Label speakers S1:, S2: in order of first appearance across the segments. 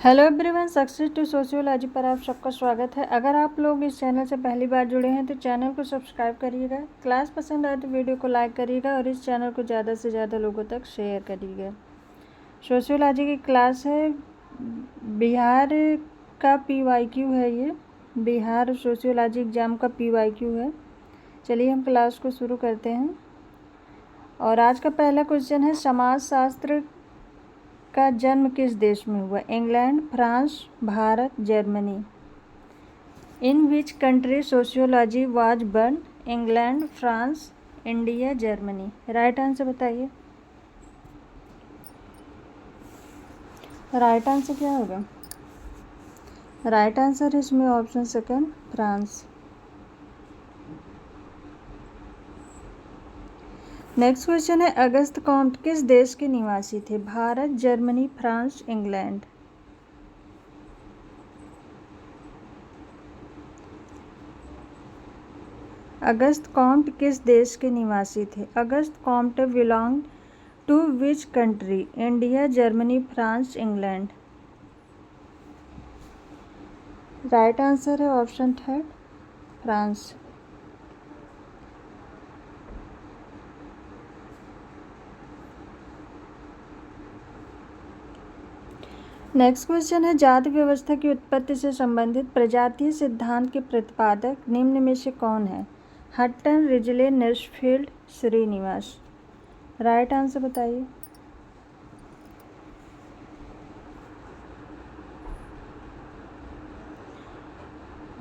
S1: Hello everyone, success to sociology पर आप सबका स्वागत है। अगर आप लोग इस चैनल से पहली बार जुड़े हैं तो चैनल को सब्सक्राइब करिएगा। क्लास पसंद आए तो वीडियो को लाइक करिएगा और इस चैनल को ज़्यादा से ज़्यादा लोगों तक शेयर करिएगा। सोशियोलॉजी की क्लास है, बिहार का PYQ है। ये बिहार सोशियोलॉजी एग्ज़ाम का PYQ है। चलिए हम क्लास को शुरू करते हैं। और आज का पहला क्वेश्चन है, समाजशास्त्र का जन्म किस देश में हुआ? England, France, Bharat, Germany. In which country sociology was born? England, France, India, Germany. Right answer बताइए। राइट आंसर क्या होगा? राइट आंसर इसमें option second, France. Next question है, अगस्त कॉम्ट किस देश के निवासी थे? Bharat, Germany, France, England. August Comte किस देश के निवासी थे? August Comte belong to which country? India, Germany, France, England. Right answer है option third, France. Next question है, जाति व्यवस्था की उत्पत्ति से संबंधित प्रजातीय सिद्धांत के प्रतिपादक निम्न में से कौन है? Hutton, Risley, Nesfield, Srinivas. Right answer बताइए।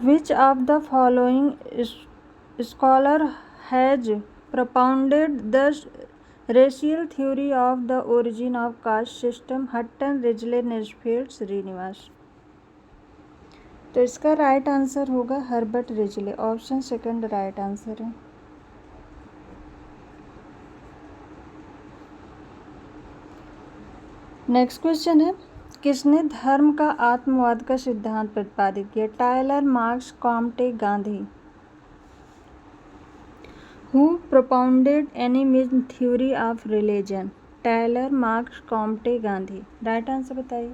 S1: Which of the following scholar has propounded the racial theory of the origin of caste system? Hutton, Risley, Nesfield, Srinivas. तो इसका राइट आंसर होगा Herbert Risley. Option second right answer है। Next question है, किसने धर्म का आत्मवाद का सिद्धांत प्रतिपादित किया? Tylor, Marx, Comte, Gandhi. Who propounded animism theory of religion? Tylor, Marx, Comte, Gandhi. Right answer बताइए।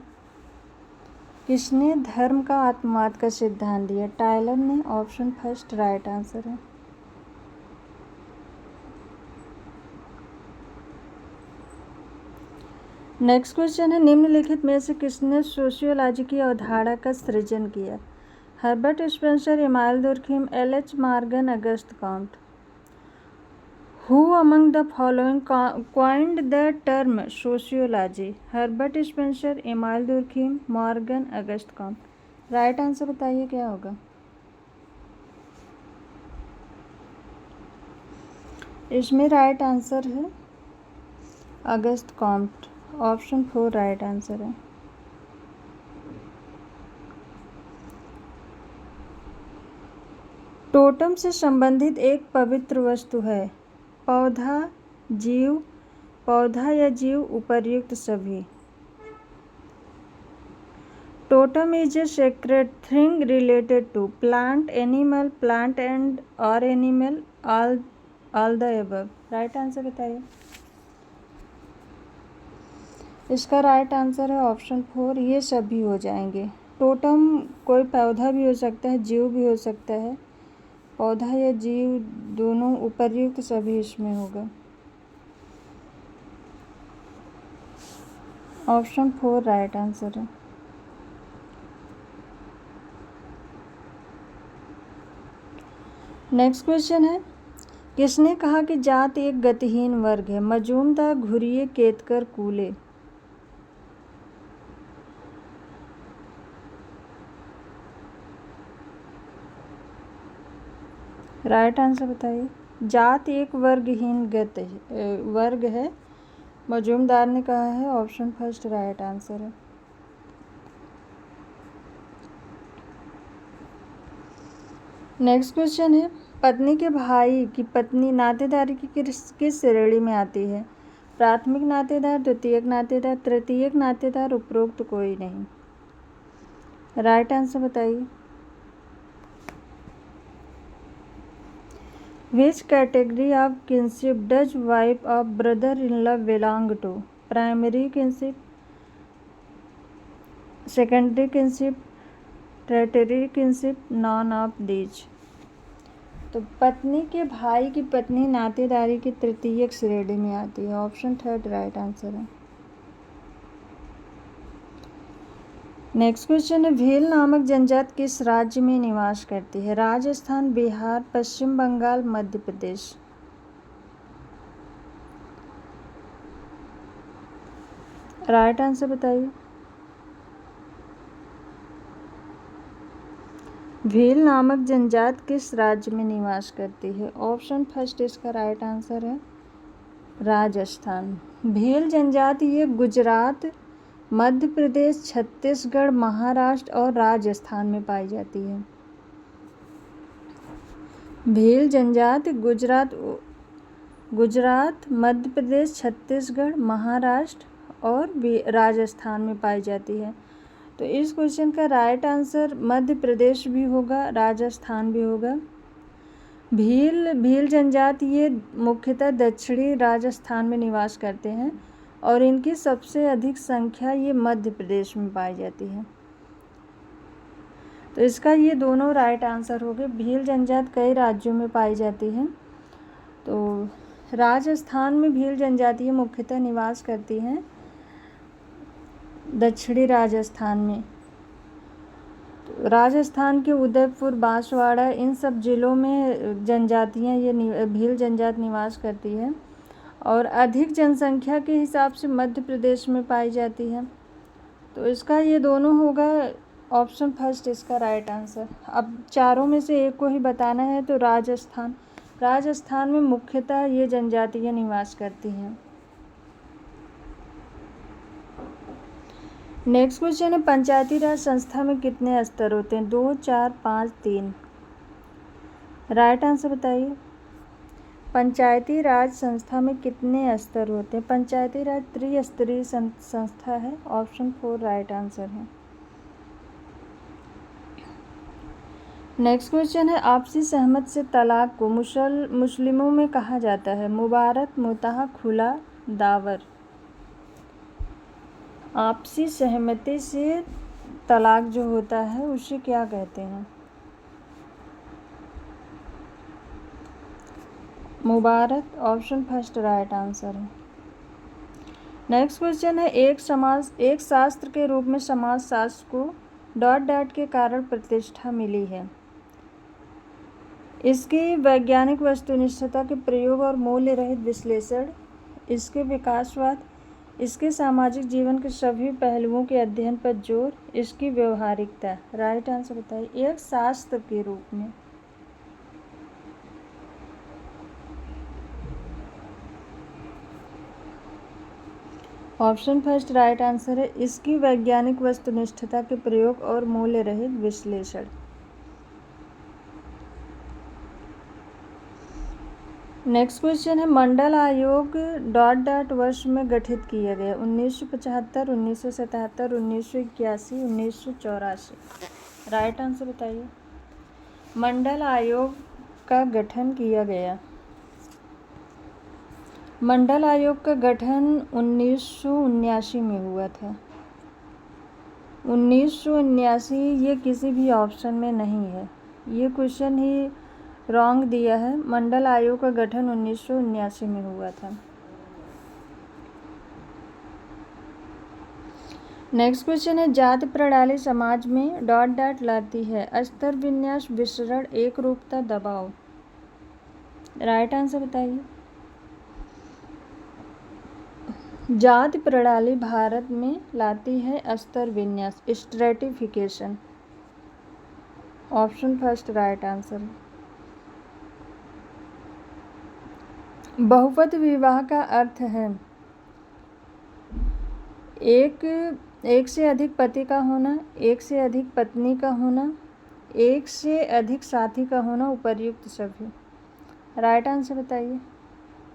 S1: किसने धर्म का आत्मवाद का सिद्धांत दिया? टायलर ने। ऑप्शन फर्स्ट राइट आंसर है। नेक्स्ट क्वेश्चन है, निम्नलिखित में से किसने सोशियोलॉजी की अवधारणा का सृजन किया? Herbert Spencer, Emmanuel Durkheim, LH Morgan, August Comte. Who among the following coined the term sociology? Herbert Spencer, Emmanuel Durkheim, Morgan, August Comte. Right answer बताइए क्या होगा? इसमें राइट आंसर है August Comte. Option four right answer है। Totem से संबंधित एक पवित्र वस्तु है? पौधा, जीव, पौधा या जीव, उपर्युक्त सभी। Totem is a sacred thing related to plant, animal, plant and और animal, all the above. Right answer बताइए। इसका राइट आंसर है ऑप्शन फोर, ये सभी हो जाएंगे। टोटम कोई पौधा भी हो सकता है, जीव भी हो सकता है। पौधा या जीव दोनों, उपर्युक्त सभी इसमें होगा। ऑप्शन फोर राइट आंसर है। नेक्स्ट क्वेश्चन है, किसने कहा कि जात एक गतिहीन वर्ग है? मजूमदार, घुरिये, केतकर, कूले। राइट आंसर बताइए। जात एक वर्गहीन वर्ग है, मजूमदार ने कहा है। ऑप्शन फर्स्ट राइट आंसर है। नेक्स्ट क्वेश्चन है, पत्नी के भाई की पत्नी नातेदारी की किस श्रेणी में आती है? प्राथमिक नातेदार, द्वितीयक नातेदार, तृतीयक नातेदार, उपरोक्त कोई नहीं। राइट आंसर बताइए। Which category of kinship does wife of brother-in-law belong to? Primary kinship, secondary kinship, tertiary kinship, none of these. तो पत्नी के भाई की पत्नी नातेदारी की तृतीयक श्रेणी में आती है। ऑप्शन थर्ड राइट आंसर है। नेक्स्ट क्वेश्चन है, भील नामक जनजाति किस राज्य में निवास करती है? राजस्थान, बिहार, पश्चिम बंगाल, मध्य प्रदेश। राइट आंसर बताइए। भील नामक जनजाति किस राज्य में निवास करती है? ऑप्शन फर्स्ट इसका राइट आंसर है राजस्थान। भील जनजाति ये गुजरात, मध्य प्रदेश, छत्तीसगढ़, महाराष्ट्र और राजस्थान में पाई जाती है। भील जनजाति गुजरात, मध्य प्रदेश, छत्तीसगढ़, महाराष्ट्र और राजस्थान में पाई जाती है। तो इस क्वेश्चन का राइट आंसर मध्य प्रदेश भी होगा, राजस्थान भी होगा। भील जनजाति ये मुख्यतः दक्षिणी राजस्थान में निवास करते हैं और इनकी सबसे अधिक संख्या ये मध्य प्रदेश में पाई जाती है। तो इसका ये दोनों राइट आंसर हो गए। भील जनजाति कई राज्यों में पाई जाती है। तो राजस्थान में भील जनजाति मुख्यतः निवास करती हैं दक्षिणी राजस्थान में। तो राजस्थान के उदयपुर, बांसवाड़ा इन सब जिलों में जनजातियाँ ये भील जनजाति निवास करती है और अधिक जनसंख्या के हिसाब से मध्य प्रदेश में पाई जाती है। तो इसका ये दोनों होगा ऑप्शन फर्स्ट इसका राइट आंसर। अब चारों में से एक को ही बताना है। तो राजस्थान में मुख्यतः ये जनजातियाँ निवास करती हैं। नेक्स्ट क्वेश्चन है, पंचायती राज संस्था में कितने स्तर होते हैं? 2, 4, 5, 3। राइट आंसर बताइए। पंचायती राज संस्था में कितने स्तर होते हैं? पंचायती राज त्रिस्तरीय संस्था है। ऑप्शन 4 राइट आंसर है। नेक्स्ट क्वेश्चन है, आपसी सहमत से तलाक को मुस्लिमों में कहा जाता है? मुबारक, मुताह, खुला, दावर। आपसी सहमति से तलाक जो होता है उसे क्या कहते हैं? मुबारक। ऑप्शन फर्स्ट राइट आंसर है। नेक्स्ट क्वेश्चन है, एक शास्त्र के रूप में समाज शास्त्र को ... के कारण प्रतिष्ठा मिली है। इसकी वैज्ञानिक वस्तुनिष्ठता के प्रयोग और मूल्य रहित विश्लेषण, इसके विकासवाद, इसके सामाजिक जीवन के सभी पहलुओं के अध्ययन पर जोर, इसकी व्यवहारिकता। राइट आंसर बताइए। एक शास्त्र के रूप में। ऑप्शन फर्स्ट राइट आंसर है। इसकी वैज्ञानिक वस्तुनिष्ठता के प्रयोग और मूल्य रहित विश्लेषण। नेक्स्ट क्वेश्चन है, मंडल आयोग ... वर्ष में गठित किया गया? 1975, 1977, 1981, 1984। राइट आंसर बताइए। मंडल आयोग का गठन किया गया। मंडल आयोग का गठन 1979 में हुआ था। 1979 ये किसी भी ऑप्शन में नहीं है, ये क्वेश्चन ही रॉन्ग दिया है। मंडल आयोग का गठन 1979 में हुआ था। नेक्स्ट क्वेश्चन है, जाति प्रणाली समाज में ... लाती है? स्तर, विन्यास, विसरण, एक रूपता, दबाव। राइट आंसर बताइए। जाति प्रणाली भारत में लाती है स्तर विन्यास, stratification. Option first right answer. बहुपद विवाह का अर्थ है एक से अधिक पति का होना, एक से अधिक पत्नी का होना, एक से अधिक साथी का होना, उपर्युक्त सभी। राइट आंसर बताइए।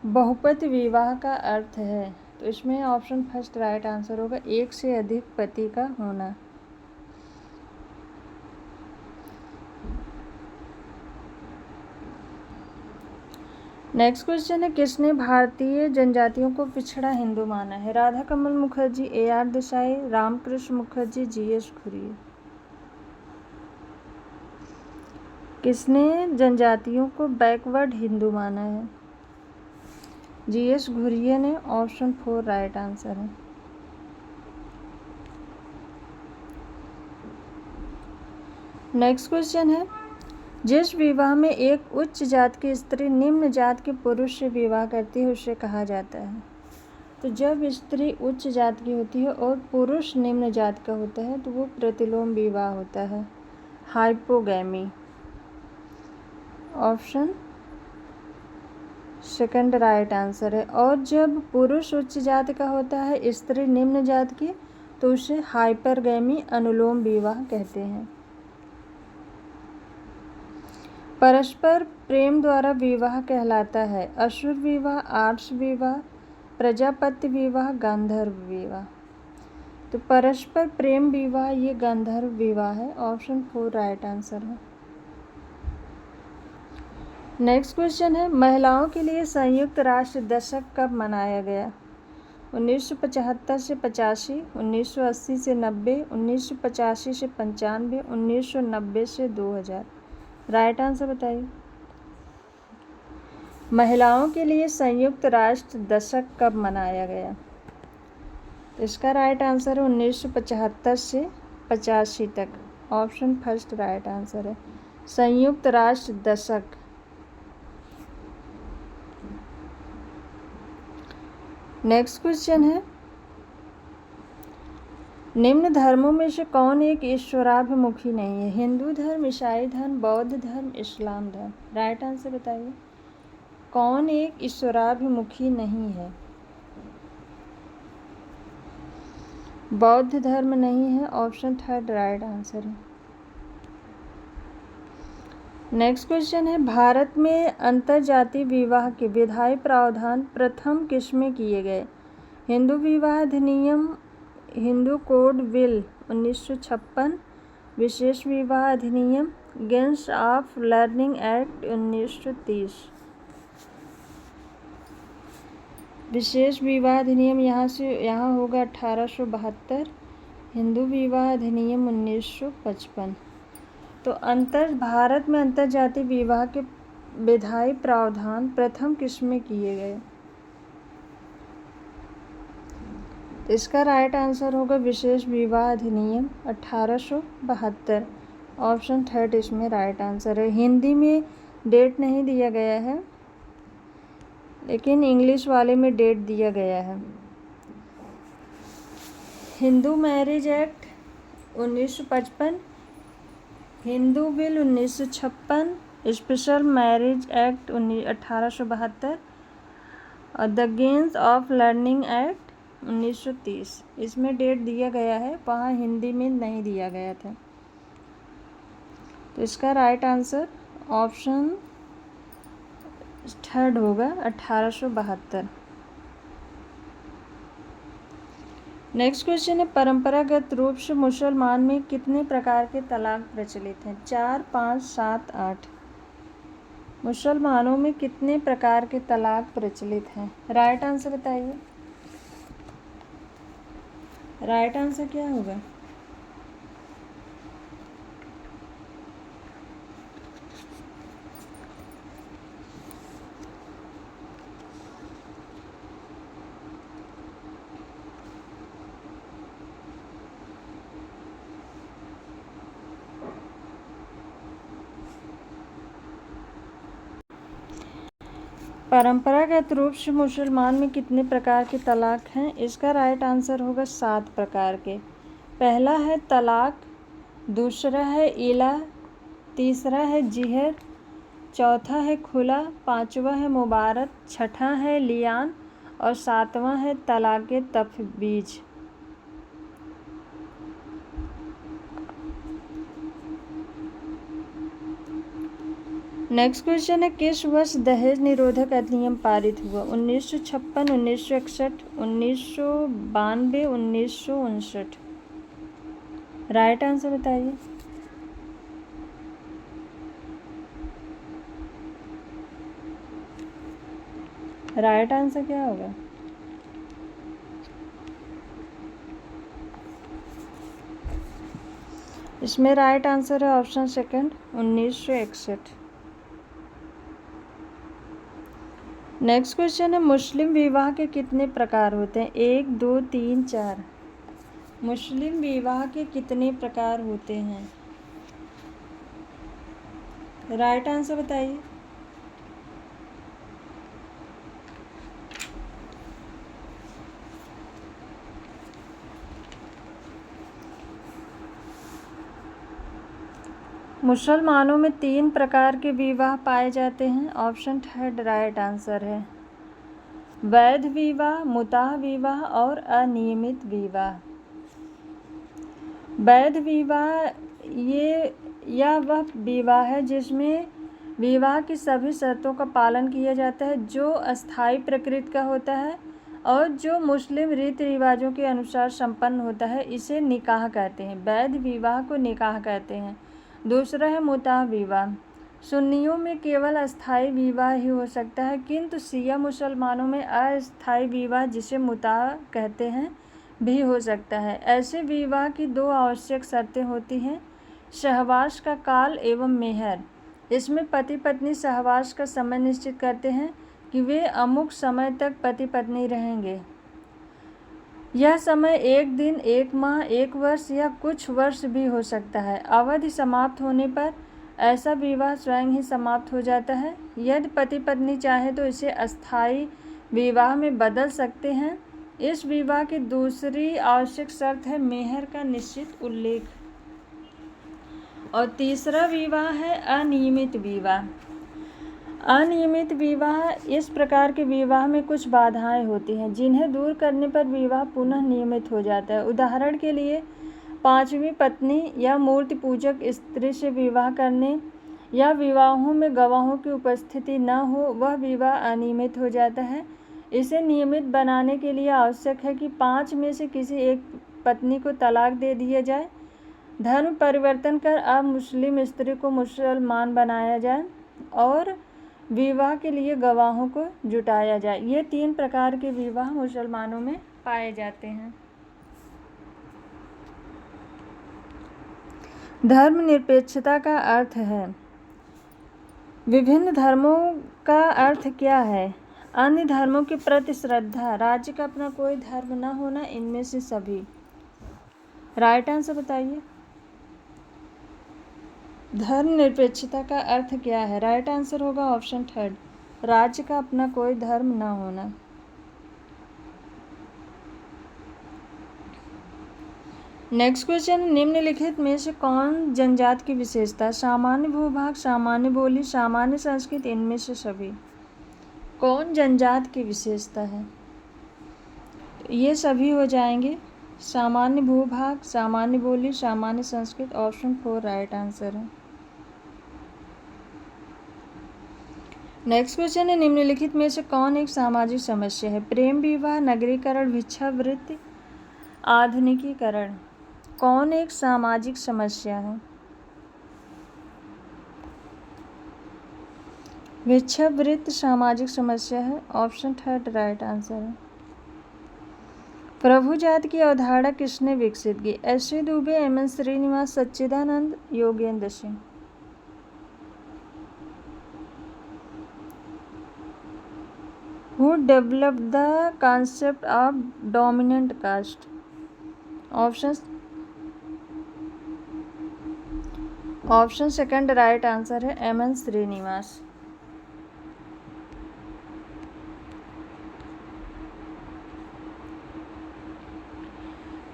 S1: बहुपद विवाह का अर्थ है, तो इसमें ऑप्शन फर्स्ट राइट आंसर होगा, एक से अधिक पति का होना। नेक्स्ट क्वेश्चन है, किसने भारतीय जनजातियों को पिछड़ा हिंदू माना है? राधा कमल मुखर्जी, AR देसाई, रामकृष्ण मुखर्जी, GS घुरिये। किसने जनजातियों को बैकवर्ड हिंदू माना है? GS घुरिये ने। ऑप्शन 4 राइट आंसर है। नेक्स्ट क्वेश्चन है, जिस विवाह में एक उच्च जात की स्त्री निम्न जात के पुरुष से विवाह करती है उसे कहा जाता है? तो जब स्त्री उच्च जात की होती है और पुरुष निम्न जात का होता है तो वो प्रतिलोम विवाह होता है, hypogamy. Option second right answer है। और जब पुरुष उच्च जात का होता है, स्त्री निम्न जात की, तो उसे हाइपरगैमी, अनुलोम विवाह कहते हैं। परस्पर प्रेम द्वारा विवाह कहलाता है असुर विवाह, आर्ष विवाह, प्रजापति विवाह, गांधर्व विवाह। तो परस्पर प्रेम विवाह ये गांधर्व विवाह है। ऑप्शन 4 राइट आंसर है। नेक्स्ट क्वेश्चन है, महिलाओं के लिए संयुक्त राष्ट्र दशक कब मनाया गया? 1975 से 85, 1980 से 90, 1985 से 95, 1990 से 2000। राइट आंसर बताइए। महिलाओं के लिए संयुक्त राष्ट्र दशक कब मनाया गया? तो इसका राइट आंसर है 1975 से 85 तक। ऑप्शन फर्स्ट राइट आंसर है, संयुक्त राष्ट्र दशक। नेक्स्ट क्वेश्चन है, निम्न धर्मों में से कौन एक ईश्वराभिमुखी नहीं है? हिंदू धर्म, ईसाई धर्म, बौद्ध धर्म, इस्लाम धर्म। राइट आंसर बताइए, कौन एक ईश्वराभिमुखी नहीं है? बौद्ध धर्म नहीं है। ऑप्शन थर्ड राइट आंसर है। नेक्स्ट क्वेश्चन है, भारत में अंतरजातीय विवाह के विधायी प्रावधान प्रथम किसमें किए गए? हिंदू विवाह अधिनियम, हिंदू कोड बिल 1956, विशेष विवाह अधिनियम, गेंस ऑफ लर्निंग एक्ट 1930। विशेष विवाह अधिनियम यहाँ होगा 1872, हिंदू विवाह अधिनियम 1955। तो भारत में अंतरजातीय विवाह के विधायी प्रावधान प्रथम किसमें किए गए? इसका राइट आंसर होगा विशेष विवाह अधिनियम 1872। ऑप्शन थर्ड इसमें राइट आंसर है। हिंदी में डेट नहीं दिया गया है, लेकिन इंग्लिश वाले में डेट दिया गया है। Hindu marriage act 1955, Hindu bill 1956, special marriage act 1872 और the gains of learning act 1930। इसमें डेट दिया गया है, वहाँ हिंदी में नहीं दिया गया था। तो इसका राइट आंसर ऑप्शन थर्ड होगा 1872। नेक्स्ट क्वेश्चन है, परंपरागत रूप से मुसलमान में कितने प्रकार के तलाक प्रचलित हैं? 4, 5, 7, 8। मुसलमानों में कितने प्रकार के तलाक प्रचलित हैं? राइट आंसर बताइए। राइट आंसर क्या होगा? परंपरागत रूप से मुसलमान में कितने प्रकार के तलाक हैं? इसका राइट आंसर होगा 7 प्रकार के। पहला है तलाक, दूसरा है इला, तीसरा है जिहर, चौथा है खुला, पांचवा है मुबारक, छठा है लियान और सातवां है तलाक तफवीज। नेक्स्ट क्वेश्चन है, किस वर्ष दहेज निरोधक अधिनियम पारित हुआ? 1956, 1961, 1992, 1959। राइट आंसर बताइए। राइट आंसर क्या होगा? इसमें राइट आंसर है ऑप्शन सेकंड 1961। नेक्स्ट क्वेश्चन है मुस्लिम विवाह के कितने प्रकार होते हैं? 1, 2, 3, 4। मुस्लिम विवाह के कितने प्रकार होते हैं? राइट आंसर बताइए। मुसलमानों में 3 प्रकार के विवाह पाए जाते हैं। ऑप्शन थर्ड राइट आंसर है। वैध विवाह, मुताह विवाह और अनियमित विवाह। वैध विवाह यह वह विवाह है जिसमें विवाह की सभी शर्तों का पालन किया जाता है, जो अस्थायी प्रकृति का होता है और जो मुस्लिम रीति रिवाजों के अनुसार संपन्न होता है। इसे निकाह कहते हैं। वैध विवाह को निकाह कहते हैं। दूसरा है मुताह विवाह। सुन्नियों में केवल अस्थायी विवाह ही हो सकता है, किंतु शिया मुसलमानों में अस्थायी विवाह, जिसे मुताह कहते हैं, भी हो सकता है। ऐसे विवाह की 2 आवश्यक शर्तें होती हैं, सहवास का काल एवं मेहर। इसमें पति पत्नी सहवास का समय निश्चित करते हैं कि वे अमुक समय तक पति पत्नी रहेंगे। यह समय 1 दिन, 1 माह, 1 वर्ष या कुछ वर्ष भी हो सकता है। अवधि समाप्त होने पर ऐसा विवाह स्वयं ही समाप्त हो जाता है। यदि पति पत्नी चाहे तो इसे अस्थायी विवाह में बदल सकते हैं। इस विवाह की दूसरी आवश्यक शर्त है मेहर का निश्चित उल्लेख। और तीसरा विवाह है अनियमित विवाह। अनियमित विवाह इस प्रकार के विवाह में कुछ बाधाएं होती हैं, जिन्हें दूर करने पर विवाह पुनः नियमित हो जाता है। उदाहरण के लिए 5वीं पत्नी या मूर्ति पूजक स्त्री से विवाह करने या विवाहों में गवाहों की उपस्थिति न हो, वह विवाह अनियमित हो जाता है। इसे नियमित बनाने के लिए आवश्यक है कि 5 में से किसी एक पत्नी को तलाक दे दिया जाए, धर्म परिवर्तन कर अमुस्लिम स्त्री को मुसलमान बनाया जाए और विवाह के लिए गवाहों को जुटाया जाए। ये 3 प्रकार के विवाह मुसलमानों में पाए जाते हैं। धर्मनिरपेक्षता का अर्थ है। विभिन्न धर्मों का अर्थ क्या है? अन्य धर्मों के प्रति श्रद्धा, राज्य का अपना कोई धर्म न होना, इनमें से सभी। राइट आंसर बताइए। धर्मनिरपेक्षता का अर्थ क्या है? राइट आंसर होगा ऑप्शन थर्ड, राज्य का अपना कोई धर्म न होना। नेक्स्ट क्वेश्चन, निम्नलिखित में से कौन जनजाति की विशेषता? सामान्य भूभाग, सामान्य बोली, सामान्य संस्कृति, इनमें से सभी। कौन जनजाति की विशेषता है? ये सभी हो जाएंगे। सामान्य भूभाग, सामान्य बोली, सामान्य संस्कृति। ऑप्शन 4 राइट आंसर है। नेक्स्ट क्वेश्चन है, निम्नलिखित में से कौन एक सामाजिक समस्या है? प्रेम विवाह, नगरीकरण, भिक्षावृत्ति, आधुनिकीकरण। कौन एक सामाजिक समस्या है? भिक्षावृत्ति सामाजिक समस्या है। ऑप्शन थर्ड राइट आंसर है। प्रभु जाति की अवधारणा किसने विकसित की? S C. Dube, M N. Srinivas, Sachchidanand, Yogendra Singh. Who developed the concept of dominant caste? Option second right answer है, एम.एन. श्रीनिवास।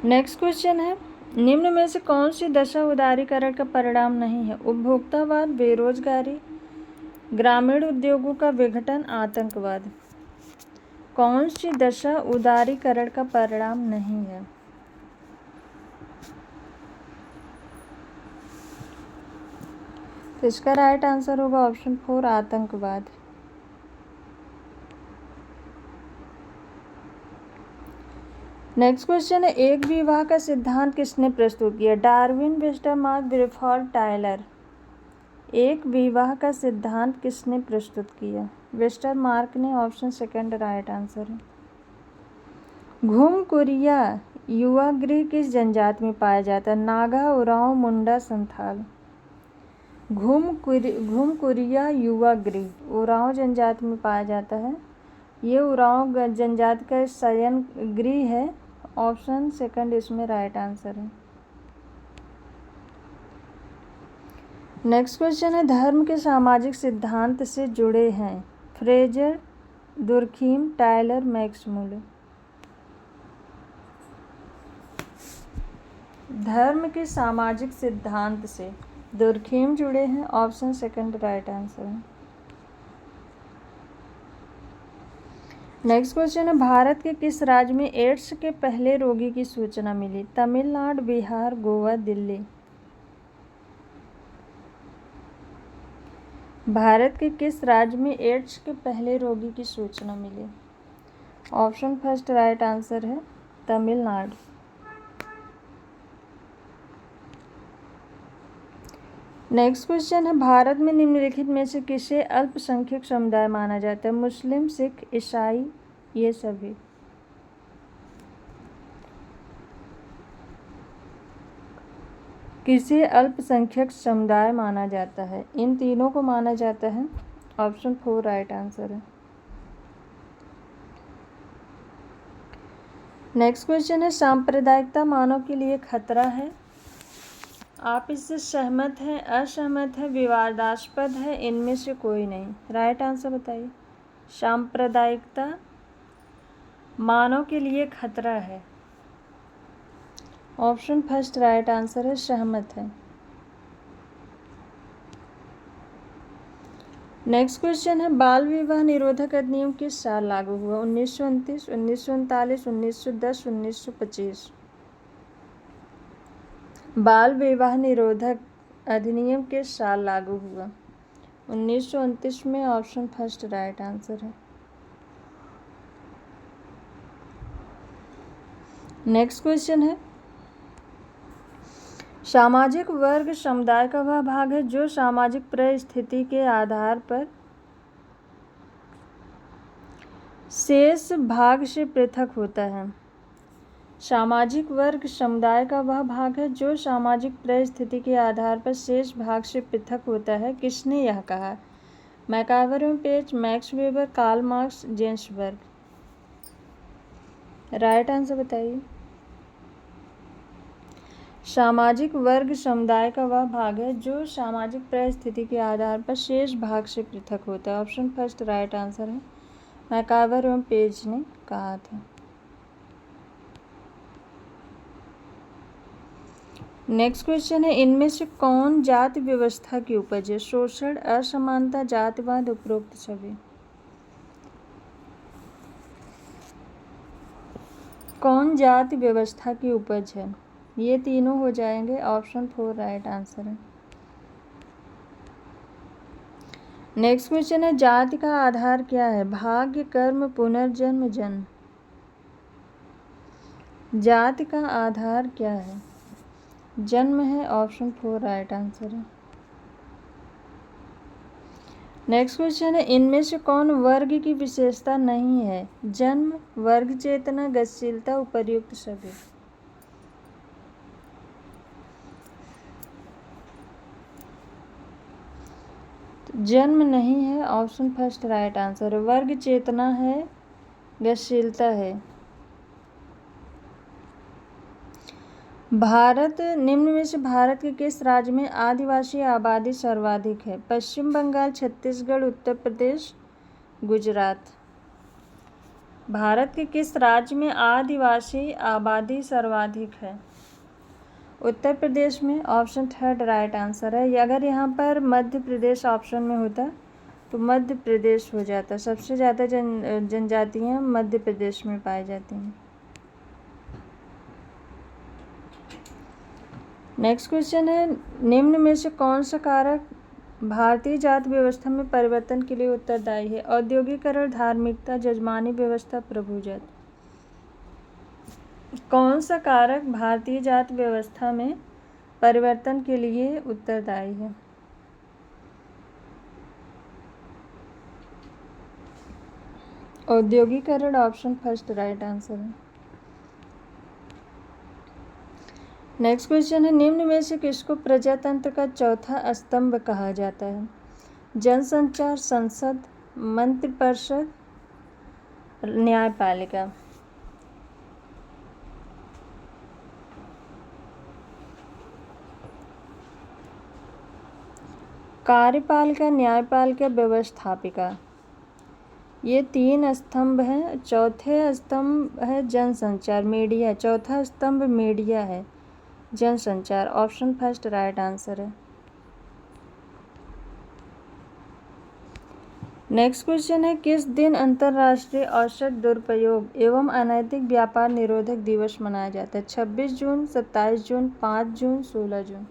S1: नेक्स्ट क्वेश्चन है, निम्न में से कौन सी दशा उदारीकरण का परिणाम नहीं है? उपभोक्तावाद, बेरोजगारी, ग्रामीण उद्योगों का विघटन, आतंकवाद। कौन सी दशा उदारीकरण का परिणाम नहीं है? तो इसका राइट आंसर होगा ऑप्शन 4 आतंकवाद। नेक्स्ट क्वेश्चन है, एक विवाह का सिद्धांत किसने प्रस्तुत किया? Darwin, Westermarck, Wilfred Tyler. एक विवाह का सिद्धांत किसने प्रस्तुत किया? वेस्टरमार्क ने। ऑप्शन सेकंड राइट आंसर है। घुमकुरिया युवा गृह किस जनजाति में पाया जाता है? नागा, उरांव, मुंडा, संथाल। घुमकुरिया युवा गृह उरांव जनजाति में पाया जाता है। ये उरांव जनजाति का शयन गृह है। ऑप्शन सेकंड इसमें राइट आंसर है। नेक्स्ट क्वेश्चन है, धर्म के सामाजिक सिद्धांत से जुड़े हैं? Fraser, Durkheim, Tyler, Max Muller. धर्म के सामाजिक सिद्धांत से दुर्खीम जुड़े हैं। ऑप्शन सेकंड राइट आंसर है। नेक्स्ट क्वेश्चन है, भारत के किस राज्य में एड्स के पहले रोगी की सूचना मिली? तमिलनाडु, बिहार, गोवा, दिल्ली। भारत के किस राज्य में एड्स के पहले रोगी की सूचना मिली? ऑप्शन फर्स्ट राइट आंसर है तमिलनाडु। नेक्स्ट क्वेश्चन है, भारत में निम्नलिखित में से किसे अल्पसंख्यक समुदाय माना जाता है? मुस्लिम, सिख, ईसाई, ये सभी। किसे अल्पसंख्यक समुदाय माना जाता है? इन तीनों को माना जाता है। ऑप्शन 4 राइट आंसर है। नेक्स्ट क्वेश्चन है, सांप्रदायिकता मानव के लिए खतरा है? आप इससे सहमत हैं, असहमत हैं, विवादास्पद है, इनमें से कोई नहीं। राइट आंसर बताइए। सांप्रदायिकता मानव के लिए खतरा है। ऑप्शन फर्स्ट राइट आंसर है, सहमत है। नेक्स्ट क्वेश्चन है, बाल विवाह निरोधक अधिनियम किस साल लागू हुआ? 1929, 1939, 1910, 1925। बाल विवाह निरोधक अधिनियम किस साल लागू हुआ? 1929 में। ऑप्शन फर्स्ट राइट आंसर है। नेक्स्ट क्वेश्चन है, सामाजिक वर्ग समुदाय का वह भाग है जो सामाजिक परिस्थिति के आधार पर शेष भाग से पृथक होता है। सामाजिक वर्ग समुदाय का वह भाग है जो सामाजिक परिस्थिति के आधार पर शेष भाग से पृथक होता है। किसने यह कहा? MacIver, Page, Max Weber, Karl Marx, Ginsberg. Right answer बताइए। सामाजिक वर्ग समुदाय का वह भाग है जो सामाजिक परिस्थिति के आधार पर शेष भाग से पृथक होता है। ऑप्शन फर्स्ट राइट आंसर है। मैकावर एवं पेज ने कहा था। नेक्स्ट क्वेश्चन है, इनमें से कौन जाति व्यवस्था की उपज है? शोषण, असमानता, जातिवाद, उपरोक्त सभी। कौन जाति व्यवस्था की उपज है? ये तीनों हो जाएंगे। ऑप्शन 4 राइट आंसर है। नेक्स्ट क्वेश्चन है, जाति का आधार क्या है? भाग्य, कर्म, पुनर्जन्म, जन्म। जाति का आधार क्या है? जन्म है। ऑप्शन 4 राइट आंसर है। नेक्स्ट क्वेश्चन है, इनमें से कौन वर्ग की विशेषता नहीं है? जन्म, वर्ग चेतना, गतिशीलता, उपर्युक्त सभी। जन्म नहीं है। ऑप्शन फर्स्ट राइट आंसर है। वर्ग चेतना है, गतिशीलता है। भारत निम्न में से भारत के किस राज्य में आदिवासी आबादी सर्वाधिक है? पश्चिम बंगाल, छत्तीसगढ़, उत्तर प्रदेश, गुजरात। भारत के किस राज्य में आदिवासी आबादी सर्वाधिक है? उत्तर प्रदेश में। ऑप्शन थर्ड राइट आंसर है। अगर यहाँ पर मध्य प्रदेश ऑप्शन में होता तो मध्य प्रदेश हो जाता। सबसे ज़्यादा जनजातियाँ मध्य प्रदेश में पाई जाती हैं। नेक्स्ट क्वेश्चन है, निम्न में से कौन सा कारक भारतीय जाति व्यवस्था में परिवर्तन के लिए उत्तरदायी है? औद्योगिकरण, धार्मिकता, जजमानी व्यवस्था, प्रभुजत। कौन सा कारक भारतीय जाति व्यवस्था में परिवर्तन के लिए उत्तरदायी है? औद्योगिकरण ऑप्शन फर्स्ट राइट आंसर है। नेक्स्ट क्वेश्चन है, निम्न में से किसको प्रजातंत्र का चौथा स्तंभ कहा जाता है? जनसंचार, संसद, मंत्रिपरिषद, न्यायपालिका। कार्यपालिका, न्यायपालिका, व्यवस्थापिका, ये 3 स्तंभ हैं। चौथे स्तंभ है जनसंचार, मीडिया। चौथा स्तंभ मीडिया है, जनसंचार। ऑप्शन फर्स्ट राइट आंसर है। नेक्स्ट क्वेश्चन है, किस दिन अंतर्राष्ट्रीय औषध दुरुपयोग एवं अनैतिक व्यापार निरोधक दिवस मनाया जाता है? 26 जून, 27 जून, 5 जून, 16 जून।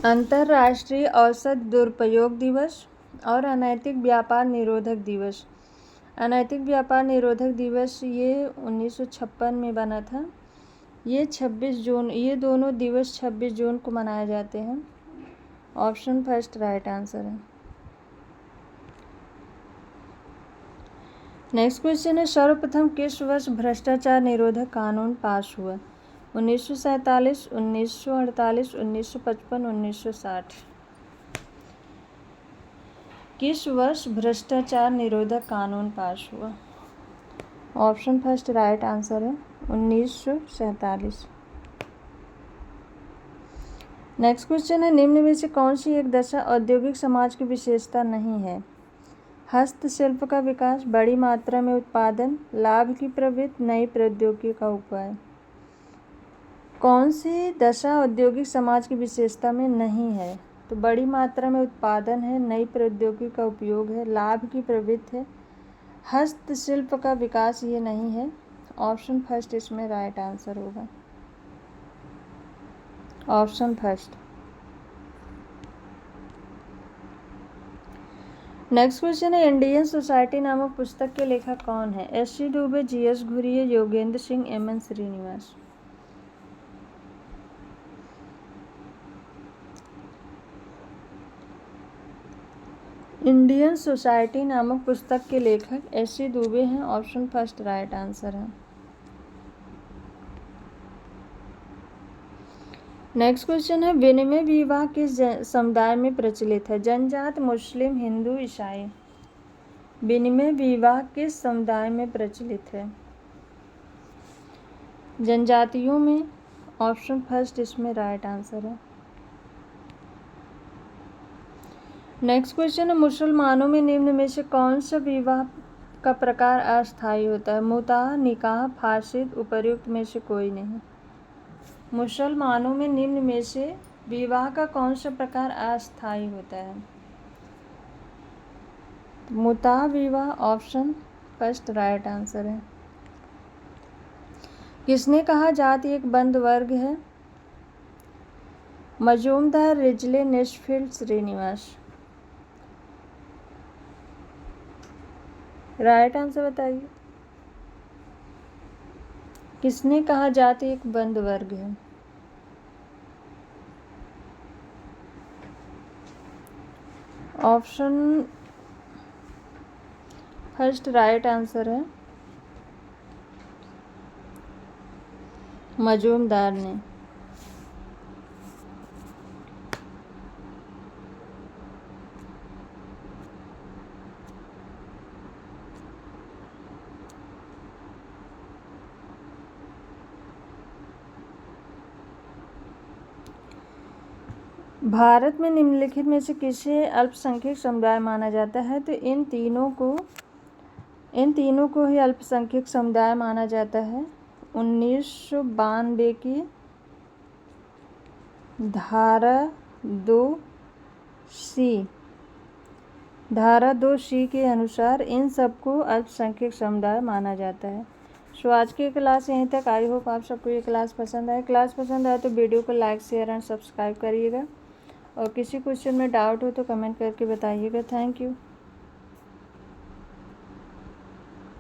S1: अंतर्राष्ट्रीय औषध दुरुपयोग दिवस और अनैतिक व्यापार निरोधक दिवस। अनैतिक व्यापार निरोधक दिवस ये 1956 में बना था। ये 26 जून, ये दोनों दिवस 26 जून को मनाए जाते हैं। ऑप्शन फर्स्ट राइट आंसर है। नेक्स्ट क्वेश्चन है, सर्वप्रथम किस वर्ष भ्रष्टाचार निरोधक कानून पास हुआ? 1947, 1948, 1955, 1960। किस वर्ष भ्रष्टाचार निरोधक कानून पास हुआ? ऑप्शन फर्स्ट राइट आंसर है, 1947। नेक्स्ट क्वेश्चन है, निम्न में से कौन सी एक दशा औद्योगिक समाज की विशेषता नहीं है? हस्तशिल्प का विकास, बड़ी मात्रा में उत्पादन, लाभ की प्रवृत्ति, नई प्रौद्योगिकी का उपाय। कौन सी दशा औद्योगिक समाज की विशेषता में नहीं है? तो बड़ी मात्रा में उत्पादन है, नई प्रौद्योगिकी का उपयोग है, लाभ की प्रवृत्ति है, हस्तशिल्प का विकास ये नहीं है। ऑप्शन फर्स्ट इसमें राइट आंसर होगा। Option first. नेक्स्ट क्वेश्चन है, इंडियन सोसाइटी नामक पुस्तक के लेखक कौन है? एस.सी. दुबे, जी.एस. घुरिये, योगेंद्र सिंह, एम.एन. श्रीनिवास। इंडियन सोसाइटी नामक पुस्तक के लेखक एस.सी. दुबे हैं। ऑप्शन फर्स्ट राइट आंसर है। नेक्स्ट क्वेश्चन है, विनिमय विवाह किस समुदाय में प्रचलित है? जनजात, मुस्लिम, हिंदू, ईसाई। विनिमय विवाह किस समुदाय में प्रचलित है? जनजातियों में। ऑप्शन फर्स्ट इसमें राइट आंसर है। नेक्स्ट क्वेश्चन है, मुसलमानों में निम्न में से कौन सा विवाह का प्रकार अस्थायी होता है? मुताह, निकाह, फासिद, उपर्युक्त में से कोई नहीं। मुसलमानों में निम्न में से विवाह का कौन सा प्रकार अस्थायी होता है? मुताह विवाह। ऑप्शन फर्स्ट राइट आंसर है। किसने कहा जाति एक बंद वर्ग है? Majumdar, Risley, Nesfield, Srinivas. Right answer बताइए। किसने कहा जाति एक बंद वर्ग है? ऑप्शन फर्स्ट राइट आंसर है, मजूमदार ने। भारत में निम्नलिखित में से किसे अल्पसंख्यक समुदाय माना जाता है? तो इन तीनों को ही अल्पसंख्यक समुदाय माना जाता है। 1992 की धारा 2C के अनुसार इन सबको अल्पसंख्यक समुदाय माना जाता है। सो आज की क्लास यहीं तक। आई होप आप सबको ये क्लास पसंद आए। क्लास पसंद आए तो वीडियो को लाइक, शेयर एंड सब्सक्राइब करिएगा और किसी क्वेश्चन में डाउट हो तो कमेंट करके बताइएगा। Thank you.